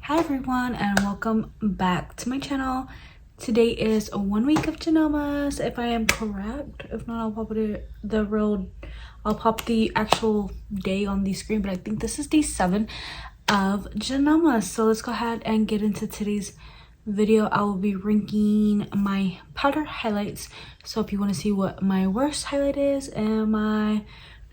Hi everyone, and welcome back to my channel. Today is 1 week of JANELMAS, if I am correct. If not, I'll pop the actual day on the screen, but I think this is day 7 of JANELMAS. So let's go ahead and get into today's video. I will be ranking my powder highlights. So if you want to see what my worst highlight is and my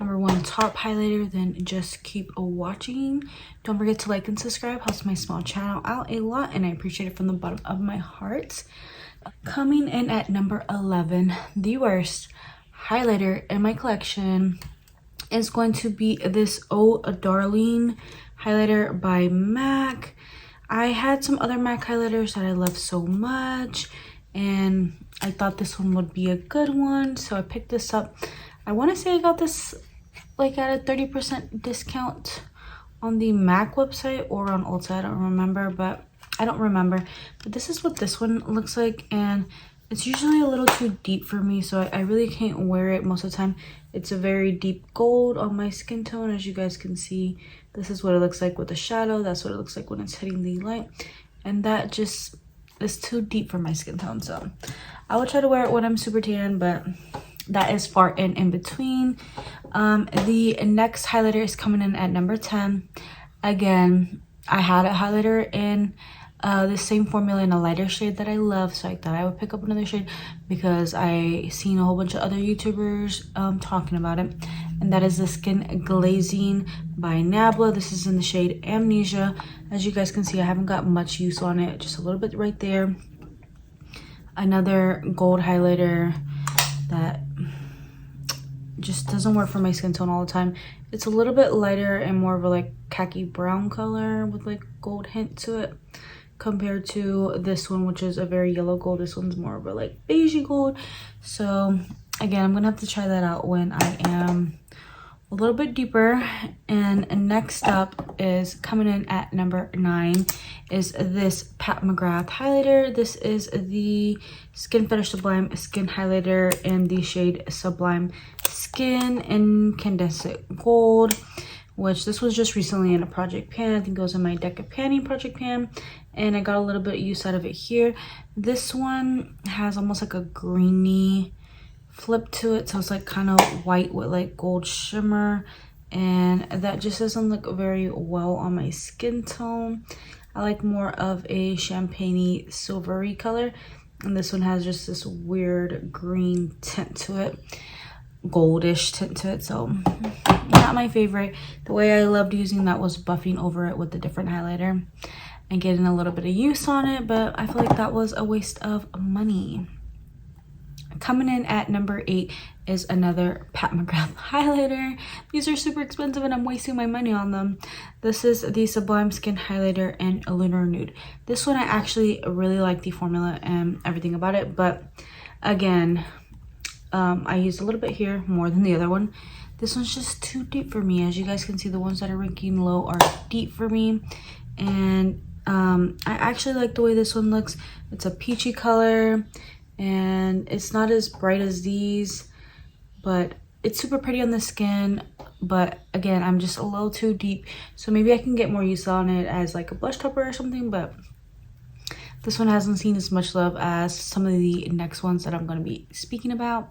#1 top highlighter, then just keep watching. Don't forget to like and subscribe, helps my small channel out a lot, and I appreciate it from the bottom of my heart. Coming in at number 11, the worst highlighter in my collection is going to be this Oh Darling highlighter by MAC. I had some other MAC highlighters that I love so much, and I thought this one would be a good one, so I picked this up. I want to say I got this like at a 30% discount on the MAC website or on Ulta. I don't remember, but this is what this one looks like, and it's usually a little too deep for me, so I really can't wear it most of the time. It's a very deep gold on my skin tone, as you guys can see. This is what it looks like with the shadow. That's what it looks like when it's hitting the light, and that just is too deep for my skin tone. So I will try to wear it when I'm super tan, but that is far in between. The next highlighter is coming in at number 10. Again, I had a highlighter in the same formula in a lighter shade that I love, so I thought I would pick up another shade because I seen a whole bunch of other YouTubers talking about it, and that is the Skin Glazing by Nabla. This is in the shade Amnesia. As you guys can see, I haven't got much use on it, just a little bit right there. Another gold highlighter that just doesn't work for my skin tone all the time. It's a little bit lighter and more of a like khaki brown color with like gold hint to it, compared to this one, which is a very yellow gold. This one's more of a like beigey gold. So again, I'm gonna have to try that out when I am a little bit deeper. And next up is coming in at number 9 is this Pat McGrath highlighter. This is the Skin Fetish Sublime Skin Highlighter in the shade Sublime Skin Incandescent Gold, which this was just recently in a project pan. I think it was in my Deca Panning project pan, and I got a little bit of use out of it here. This one has almost like a greeny flip to it, so it's like kind of white with like gold shimmer, and that just doesn't look very well on my skin tone. I like more of a champagne-y silvery color, and this one has just this weird green tint to it, goldish tint to it, so not my favorite. The way I loved using that was buffing over it with a different highlighter and getting a little bit of use on it, but I feel like that was a waste of money. Coming in at number 8 is another Pat McGrath highlighter. These are super expensive and I'm wasting my money on them. This is the Sublime Skin Highlighter in Lunar Nude. This one I actually really like the formula and everything about it, but again, I used a little bit here more than the other one. This one's just too deep for me. As you guys can see, the ones that are ranking low are deep for me, and I actually like the way this one looks. It's a peachy color, and it's not as bright as these, but it's super pretty on the skin. But again, I'm just a little too deep, so maybe I can get more use on it as like a blush topper or something, but this one hasn't seen as much love as some of the next ones that I'm going to be speaking about.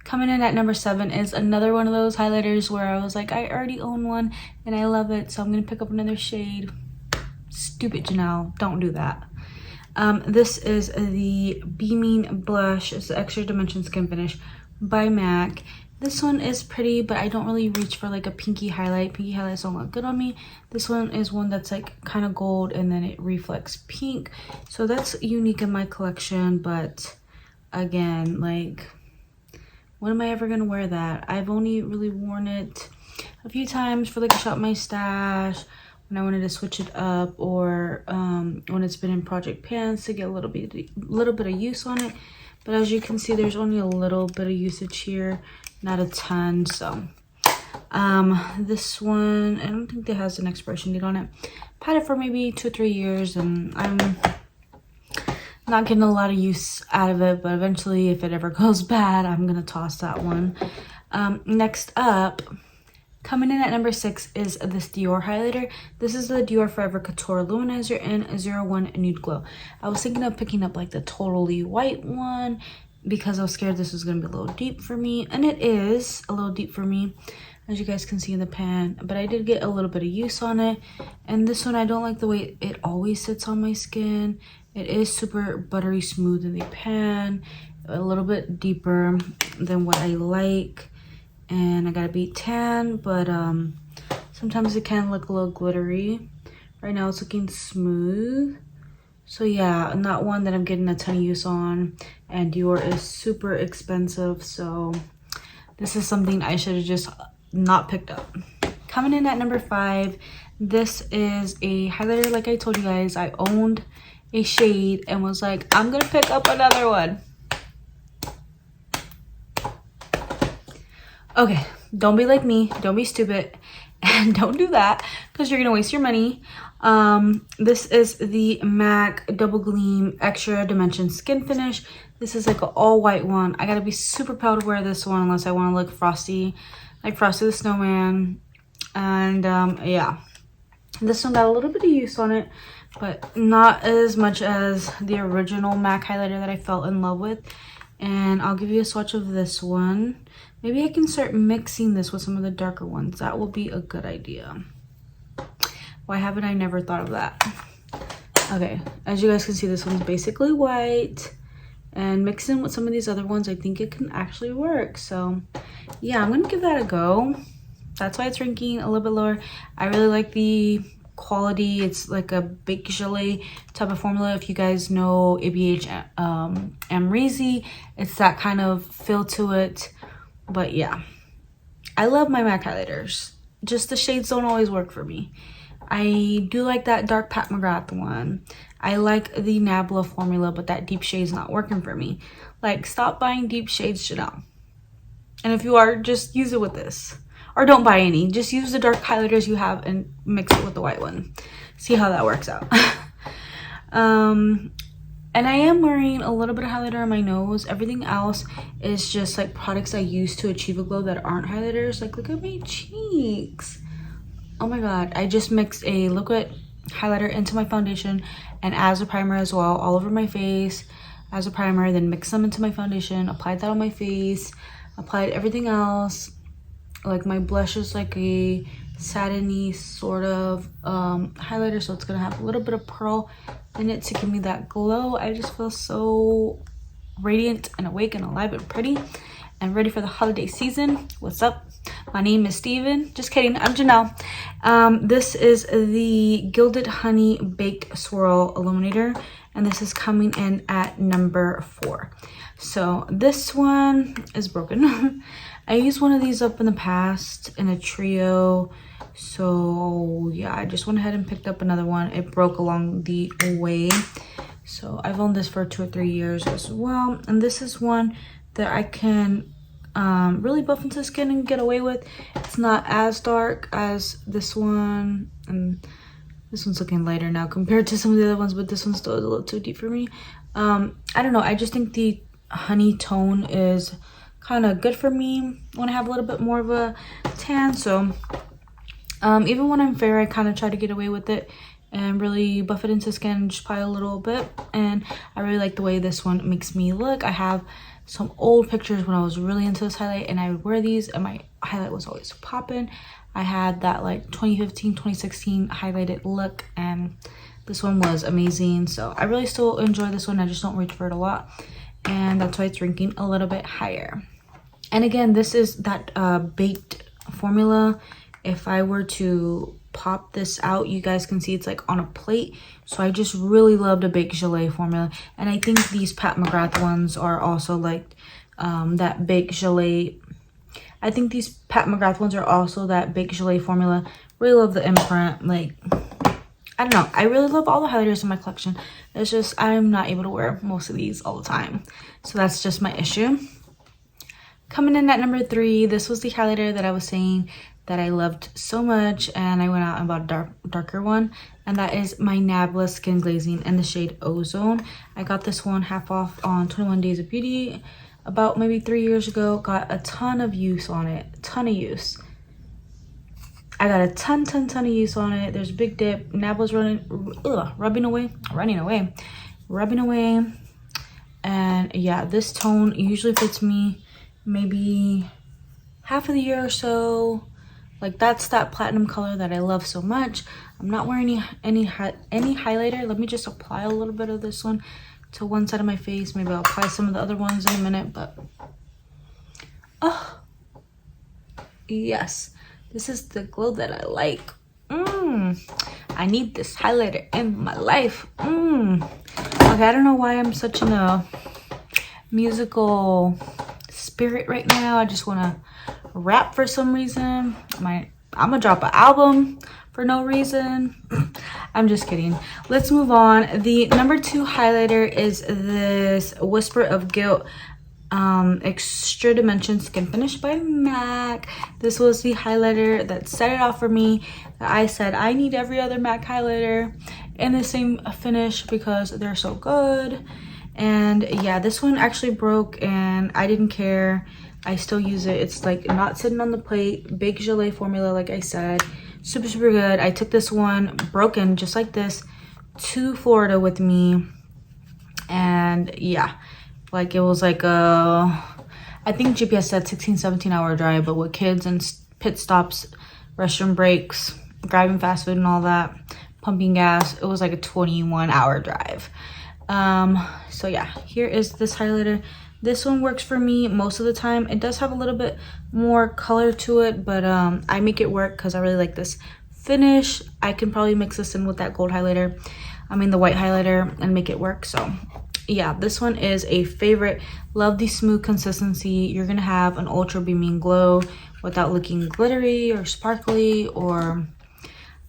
Coming in at number 7 is another one of those highlighters where I was like, I already own one and I love it, so I'm going to pick up another shade. Stupid Janelle, don't do that. This is the Beaming Blush. It's the Extra Dimension Skin Finish by MAC. This one is pretty, but I don't really reach for like a pinky highlight. Pinky highlights don't look good on me. This one is one that's like kind of gold and then it reflects pink. So that's unique in my collection, but again, like, when am I ever going to wear that? I've only really worn it a few times for like a shop my stash, when I wanted to switch it up, or when it's been in project pans to get a little bit of use on it. But as you can see, there's only a little bit of usage here, not a ton. So this one, I don't think it has an expiration date on it. I've had it for maybe 2 or 3 years, and I'm not getting a lot of use out of it, but eventually if it ever goes bad, I'm gonna toss that one. Next up Coming in at number 6 is this Dior highlighter. This is the Dior Forever Couture Luminizer in 01 Nude Glow. I was thinking of picking up like the totally white one because I was scared this was going to be a little deep for me. And it is a little deep for me, as you guys can see in the pan. But I did get a little bit of use on it. And this one, I don't like the way it always sits on my skin. It is super buttery smooth in the pan. A little bit deeper than what I like. And I gotta be tan, but sometimes it can look a little glittery. Right now it's looking smooth. So yeah, not one that I'm getting a ton of use on. And Dior is super expensive, so this is something I should have just not picked up. Coming in at number 5, this is a highlighter. Like I told you guys, I owned a shade and was like, I'm gonna pick up another one. Okay, don't be like me, don't be stupid, and don't do that because you're gonna waste your money. This is the MAC Double Gleam Extra Dimension Skin Finish. This is like an all white one. I gotta be super proud to wear this one unless I want to look frosty, like Frosty the Snowman. And yeah, this one got a little bit of use on it, but not as much as the original MAC highlighter that I fell in love with. And I'll give you a swatch of this one. Maybe I can start mixing this with some of the darker ones. That will be a good idea. Why haven't I never thought of that? Okay, as you guys can see, this one's basically white. And mixing with some of these other ones, I think it can actually work. So yeah, I'm gonna give that a go. That's why it's ranking a little bit lower. I really like the quality. It's like a baked gelée type of formula. If you guys know ABH Amrezy, it's that kind of feel to it. But yeah, I love my MAC highlighters. Just the shades don't always work for me. I do like that dark Pat McGrath one. I like the Nabla formula, but that deep shade's not working for me. Like, stop buying deep shades, Janelle. And if you are, just use it with this. Or don't buy any. Just use the dark highlighters you have and mix it with the white one. See how that works out. And I am wearing a little bit of highlighter on my nose. Everything else is just like products I use to achieve a glow that aren't highlighters. Like, look at my cheeks. Oh my god. I just mixed a liquid highlighter into my foundation and as a primer as well, all over my face as a primer, then mix them into my foundation, applied that on my face, applied everything else. Like, my blush is like a satiny sort of highlighter, so it's gonna have a little bit of pearl in it to give me that glow. I just feel so radiant and awake and alive and pretty and ready for the holiday season. What's up? My name is Steven. Just kidding, I'm Janelle. This is the Gilded Honey Baked Swirl Illuminator, and this is coming in at number 4. So this one is broken. I used one of these up in the past in a trio. So yeah, I just went ahead and picked up another one. It broke along the way. So I've owned this for 2 or 3 years as well. And this is one that I can really buff into the skin and get away with. It's not as dark as this one. And this one's looking lighter now compared to some of the other ones, but this one still is a little too deep for me. I don't know. I just think the honey tone is kind of good for me when I have a little bit more of a tan. So even when I'm fair, I kind of try to get away with it and really buff it into the skin and just apply a little bit. And I really like the way this one makes me look. I have some old pictures when I was really into this highlight and I would wear these and my highlight was always popping. I had that like 2015 2016 highlighted look and this one was amazing. So I really still enjoy this one. I just don't reach for it a lot, and that's why it's ranking a little bit higher. And again, this is that baked formula. If I were to pop this out, you guys can see it's like on a plate. So I just really love the baked gelée formula, and I think these Pat McGrath ones are also like that baked gelée. I think these Pat McGrath ones are also that baked gelée formula. Really love the imprint. Like, I don't know, I really love all the highlighters in my collection. It's just I'm not able to wear most of these all the time, so that's just my issue. Coming in at number 3, this was the highlighter that I was saying that I loved so much, and I went out and bought a darker one, and that is my Nabla Skin Glazing in the shade Ozone. I got this one half off on 21 Days of Beauty about maybe 3 years ago. Got a ton of use on it, a ton of use. I got a ton of use on it. There's a big dip. Nab was rubbing away. And yeah, this tone usually fits me maybe half of the year or so. Like, that's that platinum color that I love so much. I'm not wearing any highlighter. Let me just apply a little bit of this one to one side of my face. Maybe I'll apply some of the other ones in a minute, but oh yes, this is the glow that I like. I need this highlighter in my life. Okay, I don't know why I'm such in a musical spirit right now. I just want to rap for some reason. I'm gonna drop an album for no reason. I'm just kidding. Let's move on. The number 2 highlighter is this Whisper of Guilt Extra Dimension Skin Finish by MAC. This was the highlighter that set it off for me. I said I need every other MAC highlighter in the same finish because they're so good. And yeah, this one actually broke and I didn't care. I still use it. It's like not sitting on the plate. Big Gelée formula, like I said. Super good. I took this one broken just like this to Florida with me, and yeah, like it was like I think GPS said 16-17 hour drive, but with kids and pit stops, restroom breaks, grabbing fast food and all that, pumping gas, it was like a 21-hour drive. So yeah, here is this highlighter. This one works for me most of the time. It does have a little bit more color to it, but I make it work because I really like this finish. I can probably mix this in with that gold highlighter, the white highlighter, and make it work. So yeah, this one is a favorite. Love the smooth consistency. You're gonna have an ultra beaming glow without looking glittery or sparkly, or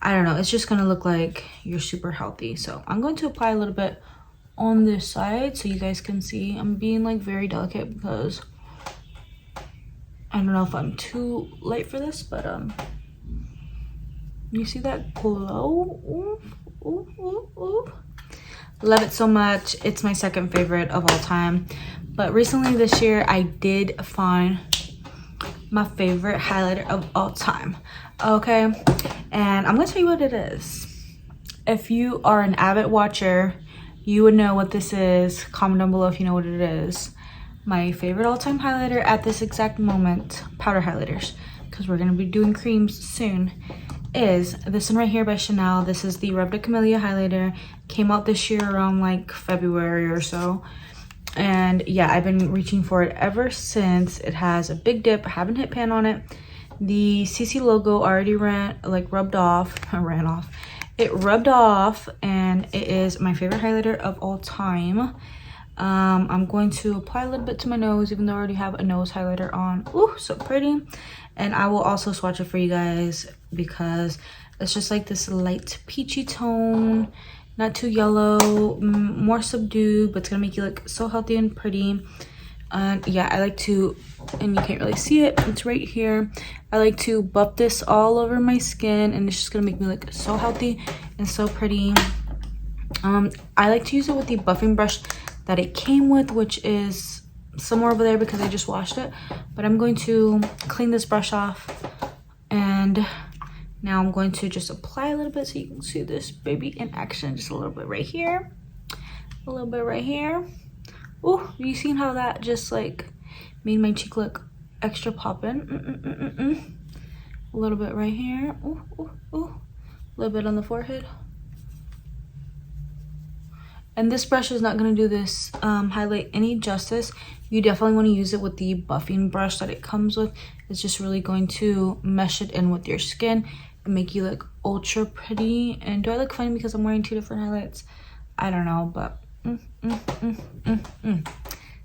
I don't know, it's just gonna look like you're super healthy. So I'm going to apply a little bit on this side so you guys can see. I'm being like very delicate because I don't know if I'm too light for this, but you see that glow? Ooh. Love it so much. It's my second favorite of all time. But recently this year I did find my favorite highlighter of all time. Okay, and I'm gonna tell you what it is. If you are an avid watcher, you would know what this is. Comment down below if you know what it is. My favorite all-time highlighter at this exact moment, powder highlighters, because we're gonna be doing creams soon, is this one right here by Chanel. This is the Rub de Camellia highlighter. Came out this year around like February or so. And yeah, I've been reaching for it ever since. It has a big dip. I haven't hit pan on it. The CC logo already rubbed off. It rubbed off, and it is my favorite highlighter of all time. I'm going to apply a little bit to my nose, even though I already have a nose highlighter on. Ooh, so pretty. And I will also swatch it for you guys because it's just like this light peachy tone, not too yellow, more subdued, but it's gonna make you look so healthy and pretty. And yeah, I like to, and you can't really see it, it's right here, I like to buff this all over my skin, and it's just gonna make me look so healthy and so pretty. I like to use it with the buffing brush that it came with, which is somewhere over there because I just washed it. But I'm going to clean this brush off, and now I'm going to just apply a little bit so you can see this baby in action. Just a little bit right here, a little bit right here. Oh, you seen how that just like made my cheek look extra poppin'? A little bit right here. Ooh. A little bit on the forehead. And this brush is not going to do this highlight any justice. You definitely want to use it with the buffing brush that it comes with. It's just really going to mesh it in with your skin and make you look ultra pretty. And do I look funny because I'm wearing 2 different highlights? I don't know, but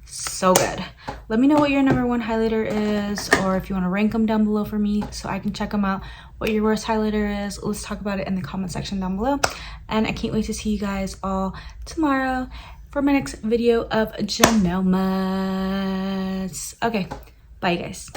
so good. Let me know what your #1 highlighter is, or if you want to rank them down below for me so I can check them out. What your worst highlighter is, let's talk about it in the comment section down below. And I can't wait to see you guys all tomorrow for my next video of JANELMAS. Okay, bye guys.